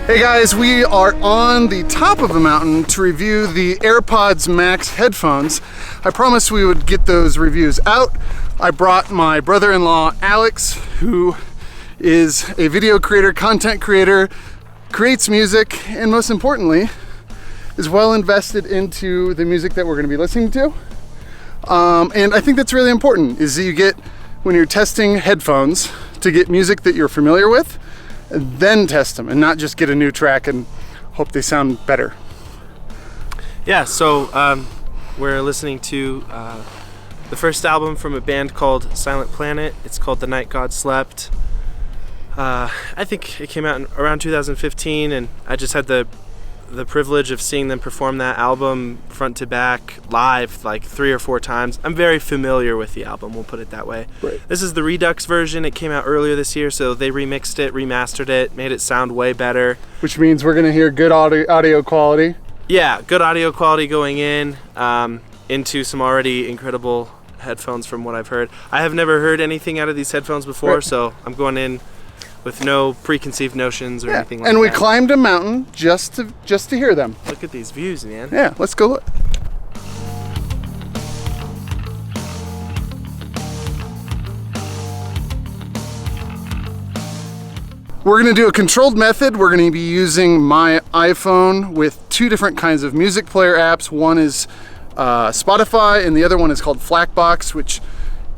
Hey guys, we are on the top of a mountain to review the AirPods Max Headphones. I promised we would get those reviews out. I brought my brother-in-law, Alex, who is a video creator, content creator, creates music, and most importantly, is well invested into the music that we're going to be listening to. And I think that's really important, is that you get, when you're testing headphones, to get music that you're familiar with, and then test them, and not just get a new track and hope they sound better. Yeah, so we're listening to the first album from a band called Silent Planet. It's called The Night God Slept. I think it came out around 2015, and I just had the privilege of seeing them perform that album front to back live like 3 or 4 times. I'm very familiar with the album, we'll put it that way. Right. This is the Redux version. It came out earlier this year, so they remixed it, remastered it, made it sound way better. Which means we're gonna hear good audio quality. Yeah, good audio quality going in, into some already incredible headphones from what I've heard. I have never heard anything out of these headphones before, right. So I'm going in with no preconceived notions or anything like that. And we climbed a mountain just to hear them. Look at these views, man. Yeah, let's go look. We're gonna do a controlled method. We're gonna be using my iPhone with 2 different kinds of music player apps. One is Spotify, and the other one is called FLACbox, which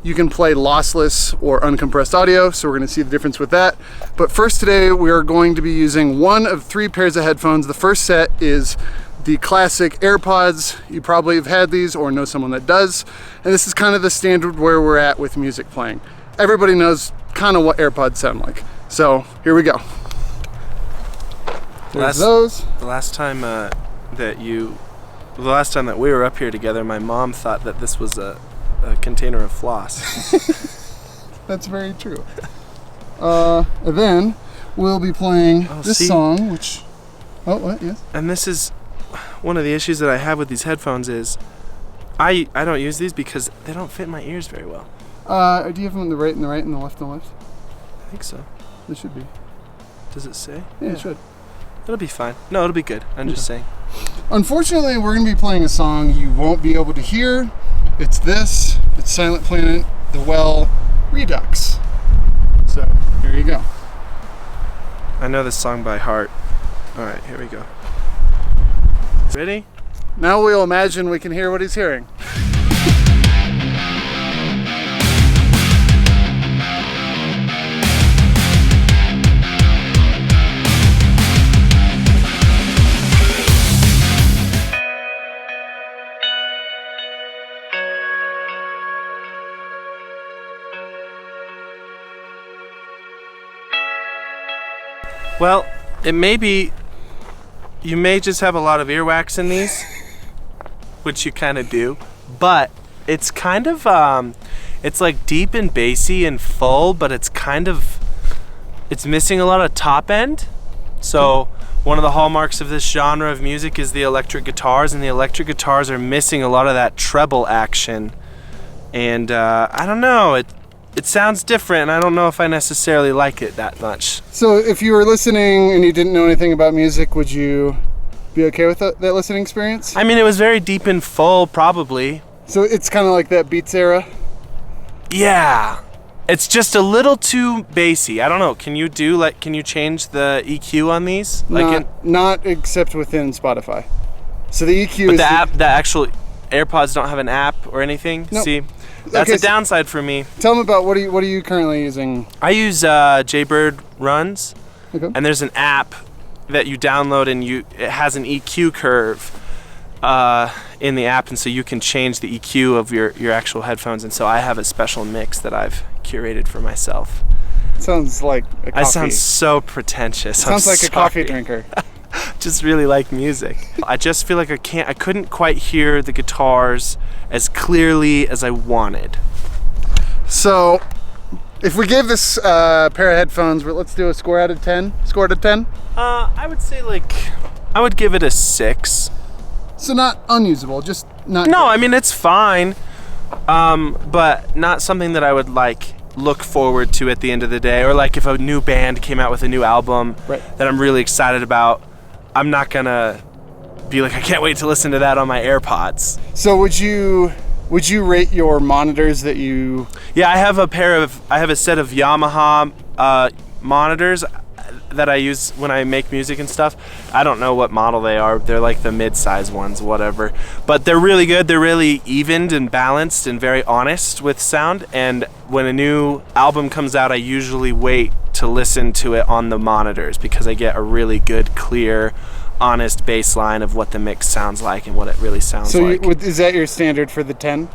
you can play lossless or uncompressed audio, so we're gonna see the difference with that. But first today, we are going to be using one of 3 pairs of headphones. The first set is the classic AirPods. You probably have had these or know someone that does. And this is kind of the standard where we're at with music playing. Everybody knows kind of what AirPods sound like. So here we go. There's those. The last time that we were up here together, my mom thought that this was a container of floss. That's very true. And then we'll be playing this song, which... Oh, what? Yes? And this is one of the issues that I have with these headphones is I don't use these because they don't fit my ears very well. Do you have them on the right and the right and the left and the left? I think so. They should be. Does it say? Yeah, it should. It'll be fine. No, it'll be good. I'm just saying. Unfortunately, we're going to be playing a song you won't be able to hear. It's Silent Planet, The Well, Redux. So, here you go. I know this song by heart. Alright, here we go. Ready? Now we'll imagine we can hear what he's hearing. Well, it may be, you may just have a lot of earwax in these, which you kind of do, but it's kind of, it's like deep and bassy and full, but it's missing a lot of top end. So one of the hallmarks of this genre of music is the electric guitars, and the electric guitars are missing a lot of that treble action. And I don't know, it sounds different, and I don't know if I necessarily like it that much. So if you were listening and you didn't know anything about music, would you be okay with that listening experience? I mean, it was very deep and full, probably. So it's kind of like that Beats era? Yeah. It's just a little too bassy. I don't know. Can you change the EQ on these? Not except within Spotify. So the EQ is... But the actual AirPods don't have an app or anything? Nope. See? That's a downside for me. Tell them about what are you currently using? I use Jaybird Runs, and there's an app that you download, and it has an EQ curve in the app, and so you can change the EQ of your actual headphones. And so I have a special mix that I've curated for myself. Sounds like a coffee. I sound so pretentious. Sounds like a coffee drinker. Just really like music. I just feel like I couldn't quite hear the guitars as clearly as I wanted. So, if we gave this pair of headphones, let's do a score out of 10. Score out of 10? I would say I would give it a 6. So not unusable, just not. No, I mean it's fine, but not something that I would look forward to at the end of the day, or like if a new band came out with a new album that I'm really excited about, I'm not gonna be like, I can't wait to listen to that on my AirPods. So would you rate your monitors that you... Yeah, I have a set of Yamaha monitors that I use when I make music and stuff. I don't know what model they are. They're like the mid-size ones, whatever. But they're really good. They're really evened and balanced and very honest with sound. And when a new album comes out, I usually wait to listen to it on the monitors because I get a really good, clear, honest baseline of what the mix sounds like and what it really sounds like. So is that your standard for the 10?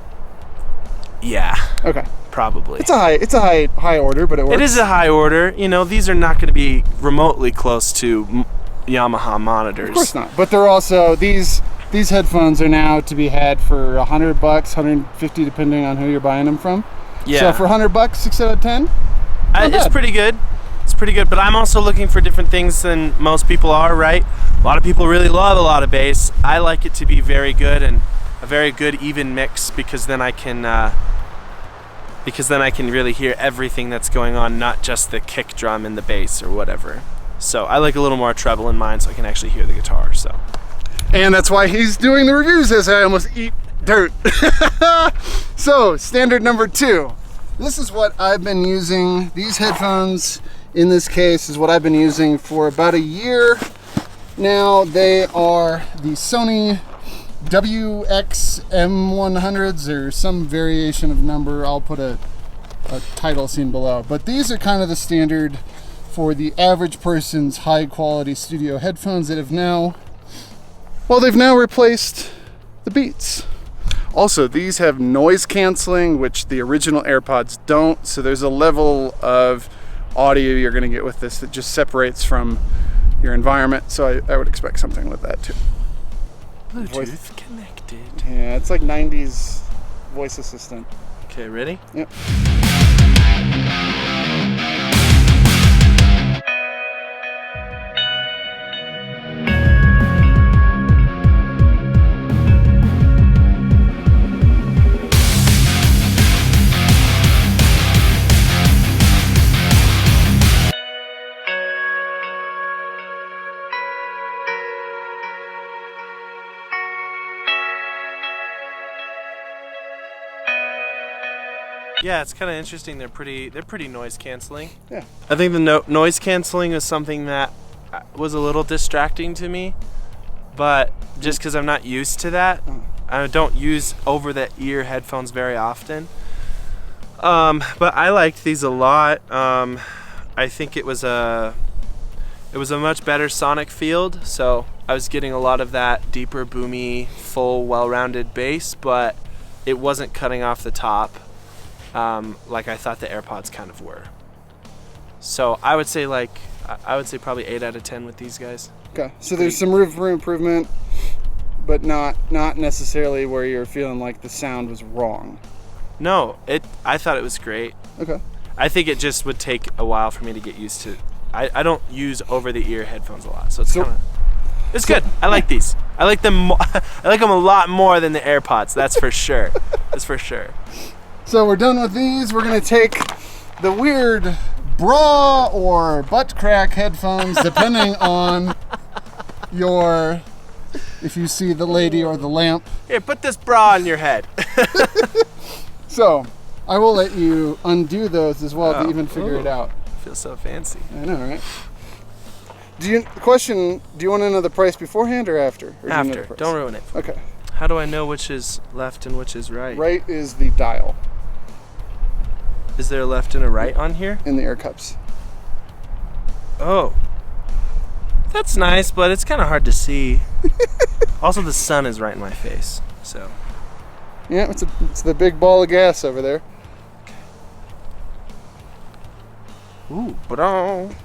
Yeah. Okay. Probably. It's a high order, but it works. It is a high order. You know, these are not going to be remotely close to Yamaha monitors. Of course not. But they're also these headphones are now to be had for $100, $150, depending on who you're buying them from. Yeah. So for $100, 6 out of 10. It's pretty good. It's pretty good. But I'm also looking for different things than most people are. Right. A lot of people really love a lot of bass. I like it to be very good and a very good even mix because then I can really hear everything that's going on, not just the kick drum and the bass or whatever. So I like a little more treble in mine so I can actually hear the guitar. So. And that's why he's doing the reviews as I almost eat dirt. So, standard number 2. This is what I've been using. These headphones, in this case, is what I've been using for about a year. Now, they are the Sony WX-M100s or some variation of number. I'll put a title scene below. But these are kind of the standard for the average person's high quality studio headphones that have now, well, they've now replaced the Beats. Also, these have noise canceling, which the original AirPods don't. So there's a level of audio you're going to get with this that just separates from your environment. So I would expect something with that too. Bluetooth connected. Yeah, it's like 90s voice assistant. Okay, ready? Yep. Yeah, it's kind of interesting. They're pretty noise canceling. Yeah. I think the noise canceling is something that was a little distracting to me, but just because I'm not used to that, I don't use over the ear headphones very often. But I liked these a lot. I think it was a much better sonic field, so I was getting a lot of that deeper, boomy, full, well-rounded bass, but it wasn't cutting off the top. Like I thought the AirPods kind of were. So I would say probably 8 out of 10 with these guys. Okay, so there's some room for improvement, but not necessarily where you're feeling like the sound was wrong. No, I thought it was great. Okay. I think it just would take a while for me to get used to. I don't use over the ear headphones a lot, so it's it's good. I like these. I like them. I like them a lot more than the AirPods. That's for sure. That's for sure. So we're done with these. We're gonna take the weird bra or butt crack headphones, depending on if you see the lady or the lamp. Here, put this bra on your head. So I will let you undo those as well to even figure it out. Feels so fancy. I know, right? Do you want to know the price beforehand or after? Or After. Don't ruin it. Okay. How do I know which is left and which is right? Right is the dial. Is there a left and a right on here? In the air cups. Oh. That's nice, but it's kind of hard to see. Also, the sun is right in my face, so. Yeah, it's the big ball of gas over there. Ooh, ba-dong.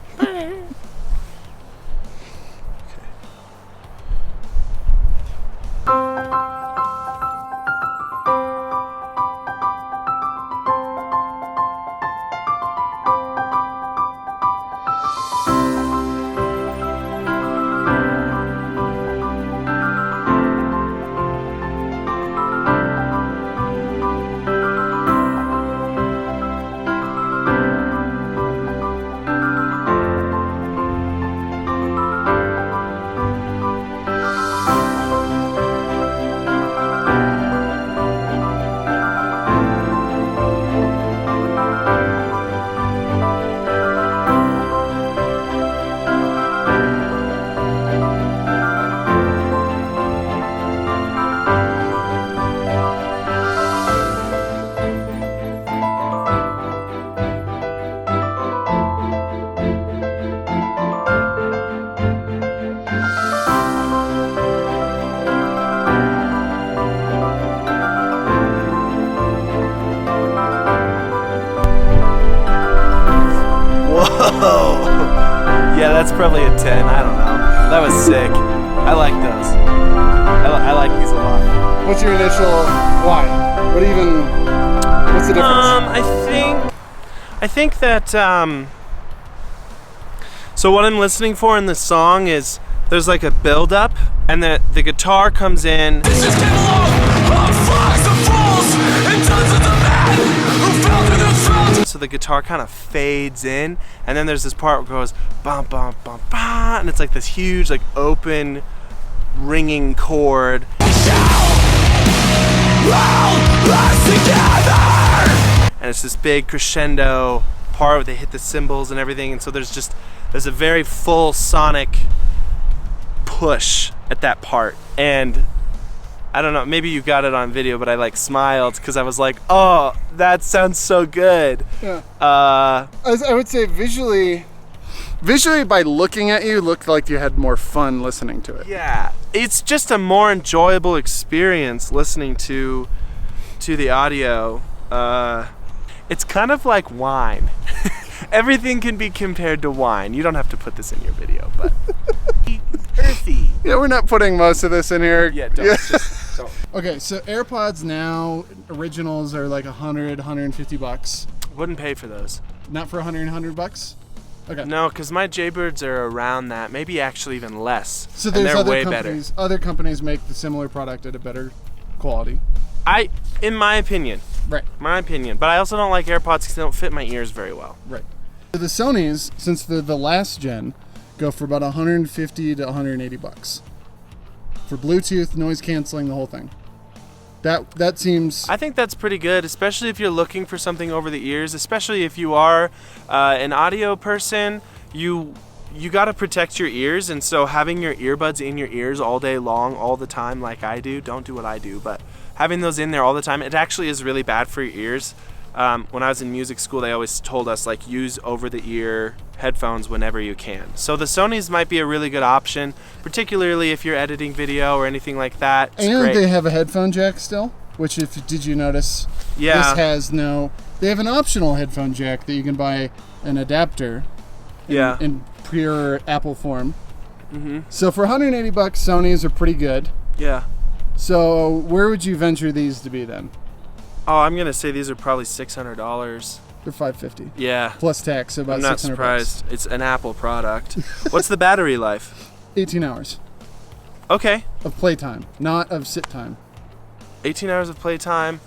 that's probably a 10. I don't know. That was sick. I like those. I like these a lot. What's your initial why? What's the difference? I think that so what I'm listening for in this song is there's like a build up and the guitar comes in. So the guitar kind of fades in, and then there's this part where it goes bum bum bum bum, and it's like this huge like open ringing chord. And it's this big crescendo part where they hit the cymbals and everything, and so there's a very full sonic push at that part. And I don't know, maybe you got it on video, but I like smiled because I was like, oh, that sounds so good. Yeah. I would say visually by looking at you, looked like you had more fun listening to it. Yeah, it's just a more enjoyable experience listening to the audio. It's kind of like wine. Everything can be compared to wine. You don't have to put this in your video, but earthy. Yeah, we're not putting most of this in here. Yeah, don't. Yeah. Just don't. Okay, so AirPods now, originals are like $150. Wouldn't pay for those. Not for $100? Okay. No, because my Jaybirds are around that, maybe actually even less. So there's and they're way other companies make the similar product at a better quality. In my opinion. Right. My opinion. But I also don't like AirPods because they don't fit my ears very well. Right. The Sonys, since they're the last gen, go for about $150 to $180 for Bluetooth, noise canceling, the whole thing. That seems. I think that's pretty good, especially if you're looking for something over the ears. Especially if you are an audio person, you got to protect your ears, and so having your earbuds in your ears all day long, all the time, like I do. Don't do what I do, but having those in there all the time, it actually is really bad for your ears. When I was in music school, they always told us like use over-the-ear headphones whenever you can. So the Sonys might be a really good option, particularly if you're editing video or anything like that. It's and great. They have a headphone jack still, which did you notice? Yeah. This has no. They have an optional headphone jack that you can buy an adapter. Yeah. In pure Apple form. Mm-hmm. So for $180, Sonys are pretty good. Yeah. So where would you venture these to be then? Oh, I'm gonna say these are probably $600. They're $550. Yeah. Plus tax, so about I'm not $600. surprised. It's an Apple product. What's the battery life? 18 hours Okay. of playtime, not of sit time. 18 hours of playtime.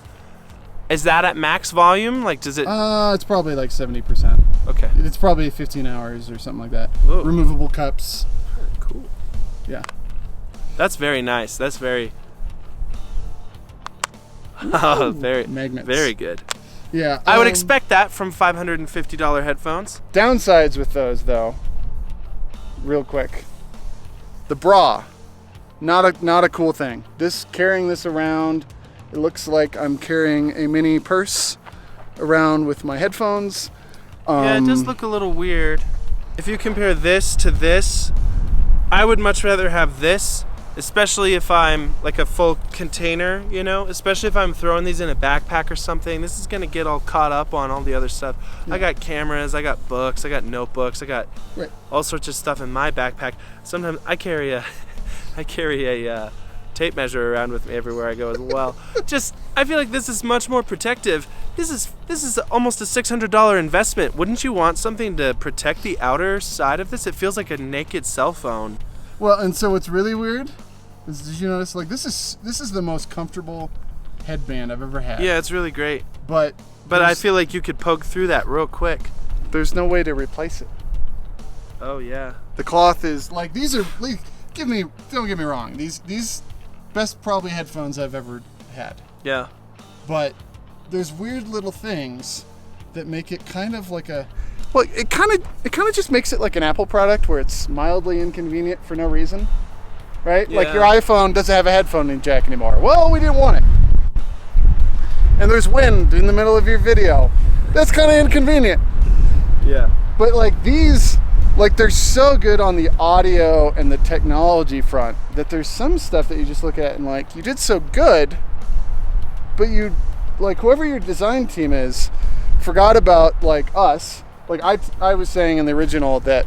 Is that at max volume? Like, does it? It's probably like 70%. Okay. It's probably 15 hours or something like that. Whoa. Removable cups. Cool. Yeah. That's very nice. That's very. Oh, very. Magnets. Very good. Yeah. I would expect that from $550 headphones. Downsides with those, though. Real quick. The bra. Not a cool thing. Carrying this around, it looks like I'm carrying a mini purse around with my headphones. Yeah, it does look a little weird. If you compare this to this, I would much rather have this, especially if I'm like a full container, you know, especially if I'm throwing these in a backpack or something. This is going to get all caught up on all the other stuff. Yeah. I got cameras, I got books, I got notebooks, I got all sorts of stuff in my backpack. Sometimes I carry a tape measure around with me everywhere I go as well. I feel like this is much more protective. This is almost a $600 investment. Wouldn't you want something to protect the outer side of this? It feels like a naked cell phone. Well, and so what's really weird is, did you notice, like, this is the most comfortable headband I've ever had. Yeah, it's really great. But I feel like you could poke through that real quick. There's no way to replace it. Oh yeah. The cloth is like, these are like, don't get me wrong. These best probably headphones I've ever had. Yeah. But there's weird little things that make it kind of like a. Well, it kind of just makes it like an Apple product where it's mildly inconvenient for no reason, right? Yeah. Like your iPhone doesn't have a headphone jack anymore. Well, we didn't want it. And there's wind in the middle of your video. That's kind of inconvenient. Yeah. But like these, like they're so good on the audio and the technology front that there's some stuff that you just look at and like, you did so good, but you, like whoever your design team is, forgot about like us. Like I was saying in the original that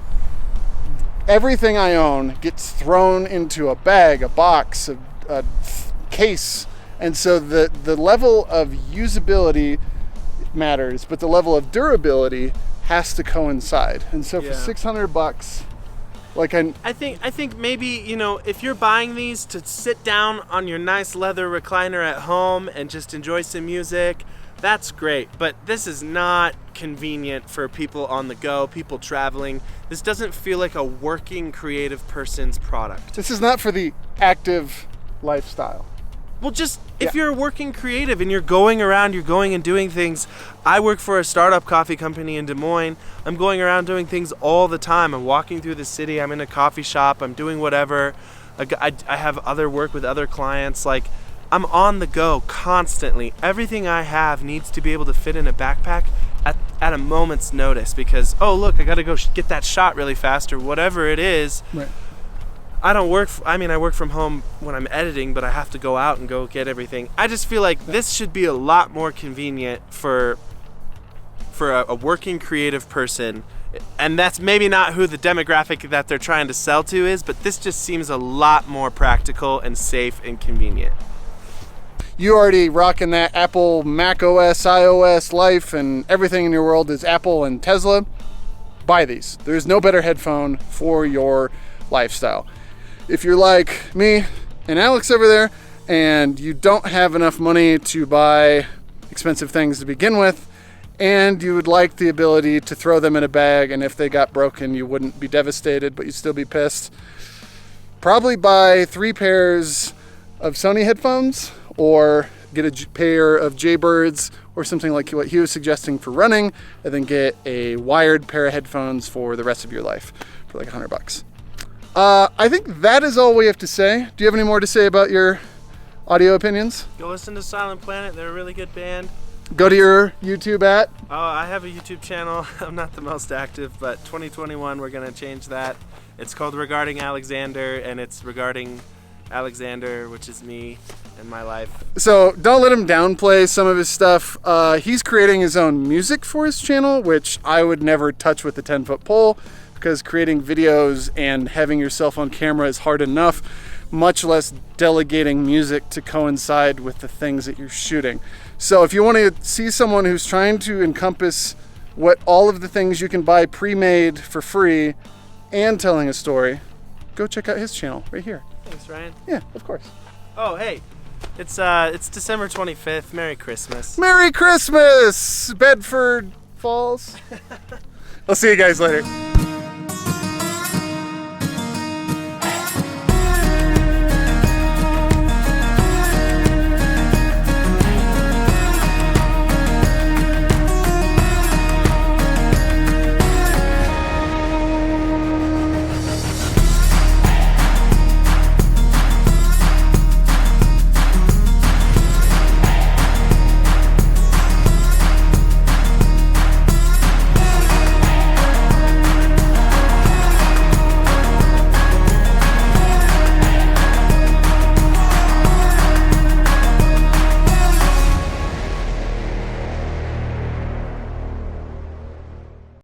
everything I own gets thrown into a bag, a box, a case. And so the level of usability matters, but the level of durability has to coincide. And so for $600, like I think maybe, you know, if you're buying these to sit down on your nice leather recliner at home and just enjoy some music, that's great. But this is not convenient for people on the go, people traveling. This doesn't feel like a working creative person's product. This is not for the active lifestyle. Well, just if you're working creative and you're going around, you're going and doing things. I work for a startup coffee company in Des Moines. I'm going around doing things all the time. I'm walking through the city. I'm in a coffee shop. I'm doing whatever. I have other work with other clients. Like, I'm on the go constantly. Everything I have needs to be able to fit in a backpack at a moment's notice because, oh, look, I got to go get that shot really fast or whatever it is. Right. I don't work, I work from home when I'm editing, but I have to go out and go get everything. I just feel like this should be a lot more convenient for a working creative person. And that's maybe not who the demographic that they're trying to sell to is, but this just seems a lot more practical and safe and convenient. You already rocking that Apple Mac OS, iOS life, and everything in your world is Apple and Tesla. Buy these. There's no better headphone for your lifestyle. If you're like me and Alex over there and you don't have enough money to buy expensive things to begin with, and you would like the ability to throw them in a bag, and if they got broken you wouldn't be devastated but you'd still be pissed, probably buy 3 pairs of Sony headphones or get a pair of Jaybirds or something like what he was suggesting for running, and then get a wired pair of headphones for the rest of your life for like $100. I think that is all we have to say. Do you have any more to say about your audio opinions? Go listen to Silent Planet. They're a really good band. Go to your YouTube at? Oh, I have a YouTube channel. I'm not the most active, but 2021 we're going to change that. It's called Regarding Alexander, and it's regarding Alexander, which is me and my life. So don't let him downplay some of his stuff. He's creating his own music for his channel, which I would never touch with a 10-foot pole, because creating videos and having yourself on camera is hard enough, much less delegating music to coincide with the things that you're shooting. So if you want to see someone who's trying to encompass what all of the things you can buy pre-made for free and telling a story, go check out his channel right here. Thanks, Ryan. Yeah, of course. Oh, hey. It's December 25th. Merry Christmas. Merry Christmas, Bedford Falls. I'll see you guys later.